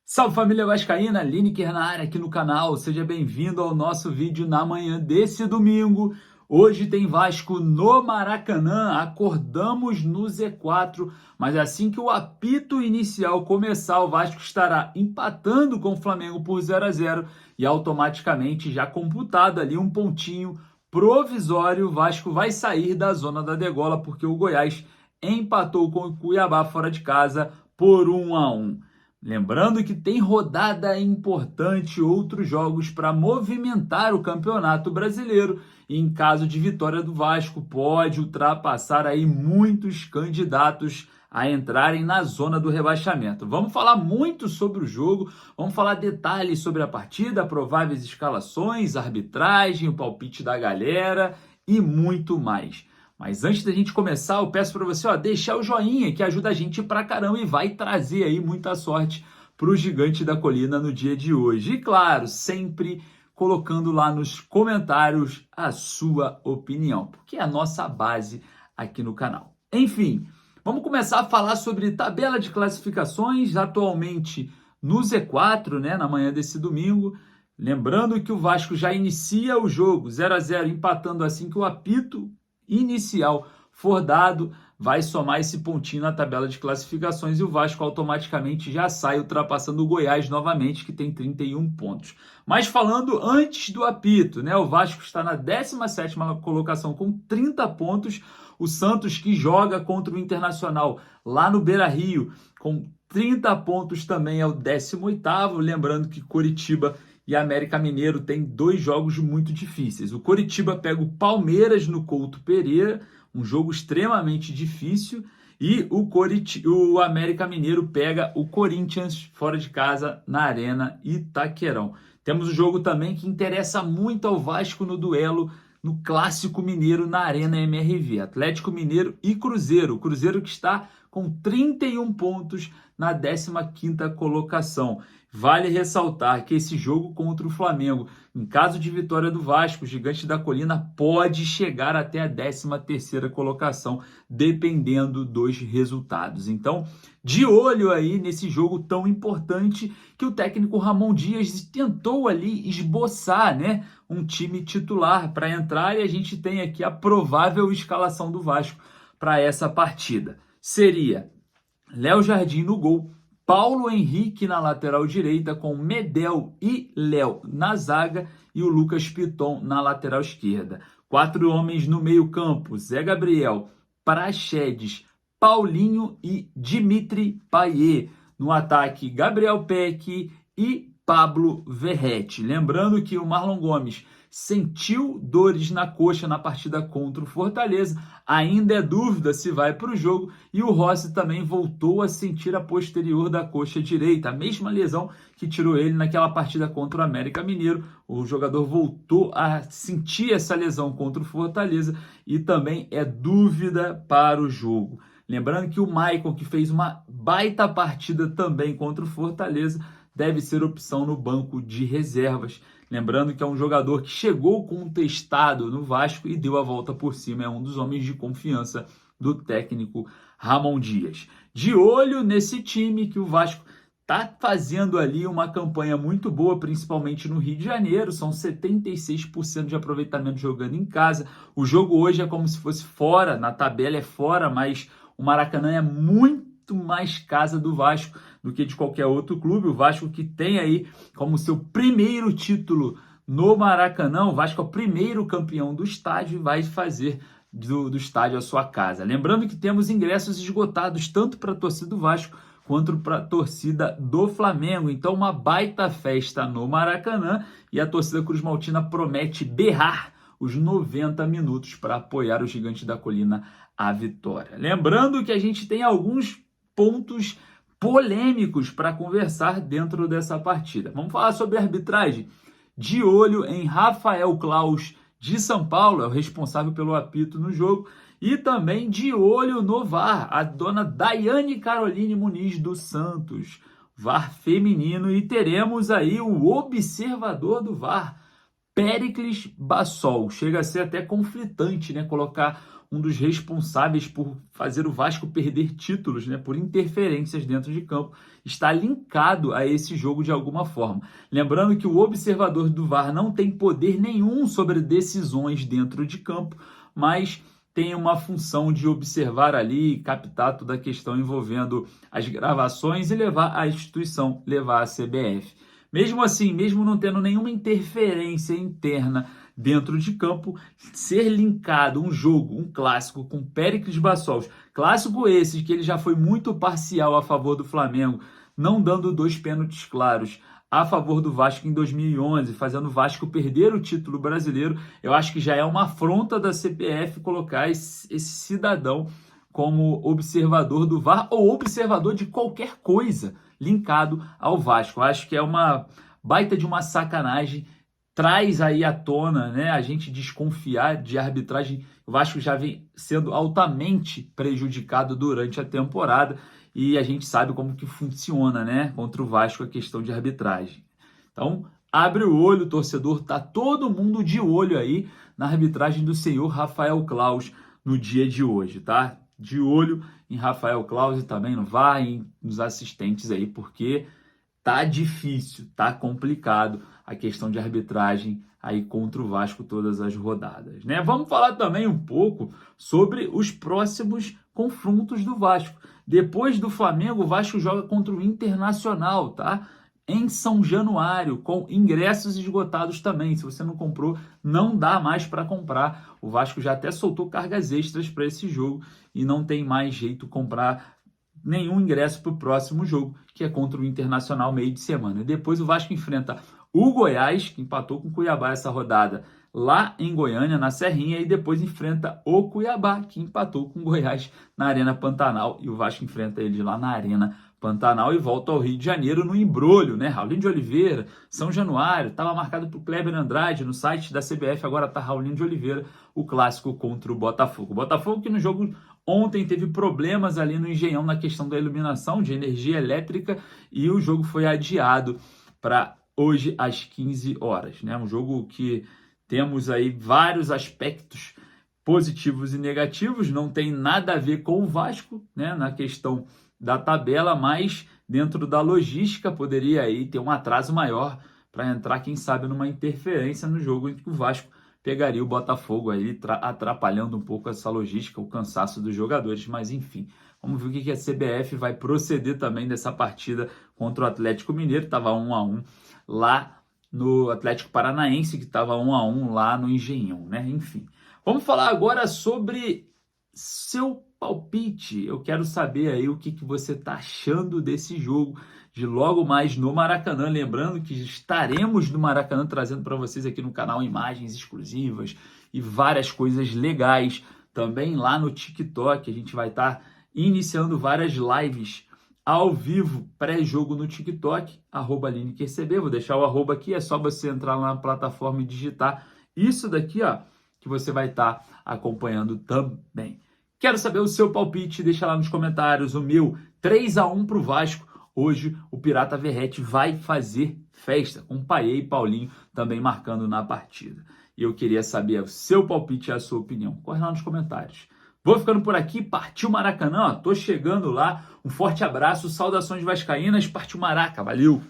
Salve família vascaína, Lineker na área aqui no canal, seja bem-vindo ao nosso vídeo na manhã desse domingo. Hoje tem Vasco no Maracanã, acordamos no Z4, mas assim que o apito inicial começar, o Vasco estará empatando com o Flamengo por 0-0 e automaticamente já computado ali um pontinho provisório, o Vasco vai sair da zona da degola porque o Goiás empatou com o Cuiabá fora de casa por 1-1. Lembrando que tem rodada importante, outros jogos para movimentar o Campeonato Brasileiro e em caso de vitória do Vasco pode ultrapassar aí muitos candidatos a entrarem na zona do rebaixamento. Vamos falar muito sobre o jogo, vamos falar detalhes sobre a partida, prováveis escalações, arbitragem, o palpite da galera e muito mais. Mas antes da gente começar, eu peço para você deixar o joinha, que ajuda a gente pra caramba e vai trazer aí muita sorte para o Gigante da Colina no dia de hoje. E claro, sempre colocando lá nos comentários a sua opinião, porque é a nossa base aqui no canal. Enfim, vamos começar a falar sobre tabela de classificações, atualmente no Z4, né, na manhã desse domingo. Lembrando que o Vasco já inicia o jogo 0-0, empatando assim que o apito inicial for dado, vai somar esse pontinho na tabela de classificações e o Vasco automaticamente já sai ultrapassando o Goiás novamente, que tem 31 pontos. Mas falando antes do apito, né? O Vasco está na 17ª colocação com 30 pontos. O Santos, que joga contra o Internacional lá no Beira-Rio, com 30 pontos também é o 18º. Lembrando que Coritiba e América Mineiro tem dois jogos muito difíceis. O Coritiba pega o Palmeiras no Couto Pereira, um jogo extremamente difícil, e o América Mineiro pega o Corinthians fora de casa na Arena Itaquerão. Temos o jogo também que interessa muito ao Vasco no duelo no Clássico Mineiro na Arena MRV, Atlético Mineiro e Cruzeiro. O Cruzeiro que está com 31 pontos na 15ª colocação. Vale ressaltar que esse jogo contra o Flamengo, em caso de vitória do Vasco, o Gigante da Colina pode chegar até a 13ª colocação, dependendo dos resultados. Então, de olho aí nesse jogo tão importante que o técnico Ramon Dias tentou ali esboçar, né, um time titular para entrar, e a gente tem aqui a provável escalação do Vasco para essa partida. Seria Léo Jardim no gol, Paulo Henrique na lateral direita, com Medel e Léo na zaga e o Lucas Piton na lateral esquerda. 4 homens no meio campo, Zé Gabriel, Praxedes, Paulinho e Dimitri Payet. No ataque, Gabriel Peck e Pablo Verrete. Lembrando que o Marlon Gomes sentiu dores na coxa na partida contra o Fortaleza, ainda é dúvida se vai para o jogo, e o Rossi também voltou a sentir a posterior da coxa direita, a mesma lesão que tirou ele naquela partida contra o América Mineiro. O jogador voltou a sentir essa lesão contra o Fortaleza e também é dúvida para o jogo. Lembrando que o Maicon, que fez uma baita partida também contra o Fortaleza, deve ser opção no banco de reservas. Lembrando que é um jogador que chegou contestado no Vasco e deu a volta por cima. É um dos homens de confiança do técnico Ramon Dias. De olho nesse time que o Vasco está fazendo ali uma campanha muito boa, principalmente no Rio de Janeiro. São 76% de aproveitamento jogando em casa. O jogo hoje é como se fosse fora, na tabela é fora, mas o Maracanã é muito mais casa do Vasco do que de qualquer outro clube. O Vasco que tem aí como seu primeiro título no Maracanã, o Vasco é o primeiro campeão do estádio e vai fazer do estádio a sua casa. Lembrando que temos ingressos esgotados tanto para a torcida do Vasco quanto para a torcida do Flamengo. Então, uma baita festa no Maracanã e a torcida cruzmaltina promete berrar os 90 minutos para apoiar o Gigante da Colina à vitória. Lembrando que a gente tem alguns pontos polêmicos para conversar dentro dessa partida. Vamos falar sobre a arbitragem. De olho em Rafael Claus de São Paulo, é o responsável pelo apito no jogo, e também de olho no VAR, a dona Daiane Caroline Muniz dos Santos, VAR feminino, e teremos aí o observador do VAR, Péricles Bassol. Chega a ser até conflitante, né? Colocar um dos responsáveis por fazer o Vasco perder títulos, né? Por interferências dentro de campo, está linkado a esse jogo de alguma forma. Lembrando que o observador do VAR não tem poder nenhum sobre decisões dentro de campo, mas tem uma função de observar ali, captar toda a questão envolvendo as gravações e levar a instituição, levar a CBF. Mesmo assim, mesmo não tendo nenhuma interferência interna dentro de campo, ser linkado um jogo, um clássico com Péricles Bassol, clássico esse que ele já foi muito parcial a favor do Flamengo, não dando 2 pênaltis claros a favor do Vasco em 2011, fazendo o Vasco perder o título brasileiro, eu acho que já é uma afronta da CBF colocar esse cidadão como observador do VAR ou observador de qualquer coisa linkado ao Vasco. Eu acho que é uma baita de uma sacanagem, traz aí à tona, né, a gente desconfiar de arbitragem. O Vasco já vem sendo altamente prejudicado durante a temporada e a gente sabe como que funciona, né, contra o Vasco a questão de arbitragem. Então, abre o olho, torcedor, tá todo mundo de olho aí na arbitragem do senhor Rafael Claus no dia de hoje, tá? De olho em Rafael Claus e também no VAR e nos assistentes aí, porque tá difícil, tá complicado a questão de arbitragem aí contra o Vasco todas as rodadas, né? Vamos falar também um pouco sobre os próximos confrontos do Vasco. Depois do Flamengo, o Vasco joga contra o Internacional, tá? Em São Januário, com ingressos esgotados também. Se você não comprou, não dá mais para comprar. O Vasco já até soltou cargas extras para esse jogo e não tem mais jeito de comprar nenhum ingresso para o próximo jogo, que é contra o Internacional meio de semana. E depois o Vasco enfrenta o Goiás, que empatou com o Cuiabá essa rodada lá em Goiânia, na Serrinha, e depois enfrenta o Cuiabá, que empatou com o Goiás na Arena Pantanal, e o Vasco enfrenta ele lá na Arena Pantanal e volta ao Rio de Janeiro no embrolho, né? Raulinho de Oliveira, São Januário, estava marcado para o Kleber Andrade no site da CBF, agora está Raulinho de Oliveira, o clássico contra o Botafogo. O Botafogo que no jogo ontem teve problemas ali no Engenhão na questão da iluminação, de energia elétrica, e o jogo foi adiado para hoje às 15 horas, né? Um jogo que temos aí vários aspectos positivos e negativos, não tem nada a ver com o Vasco, né? Na questão da tabela, mas dentro da logística poderia aí ter um atraso maior para entrar, quem sabe, numa interferência no jogo em que o Vasco pegaria o Botafogo aí, atrapalhando um pouco essa logística, o cansaço dos jogadores, mas enfim. Vamos ver o que a CBF vai proceder também dessa partida contra o Atlético Mineiro, estava 1-1 lá no Atlético Paranaense, que estava 1-1 lá no Engenhão, né? Enfim. Vamos falar agora sobre seu palpite. Eu quero saber aí o que você está achando desse jogo de logo mais no Maracanã. Lembrando que estaremos no Maracanã trazendo para vocês aqui no canal imagens exclusivas e várias coisas legais. Também lá no TikTok a gente vai estar iniciando várias lives ao vivo, pré-jogo no TikTok, @LinekerCB. Vou deixar o arroba aqui, é só você entrar lá na plataforma e digitar isso daqui, ó, que você vai estar acompanhando também. Quero saber o seu palpite, deixa lá nos comentários. O meu, 3-1 para o Vasco. Hoje o Pirata Verrete vai fazer festa, com Paiê e Paulinho também marcando na partida. E eu queria saber o seu palpite e a sua opinião. Corre lá nos comentários. Vou ficando por aqui, partiu Maracanã, ó, tô chegando lá. Um forte abraço, saudações vascaínas, partiu Maraca, valeu!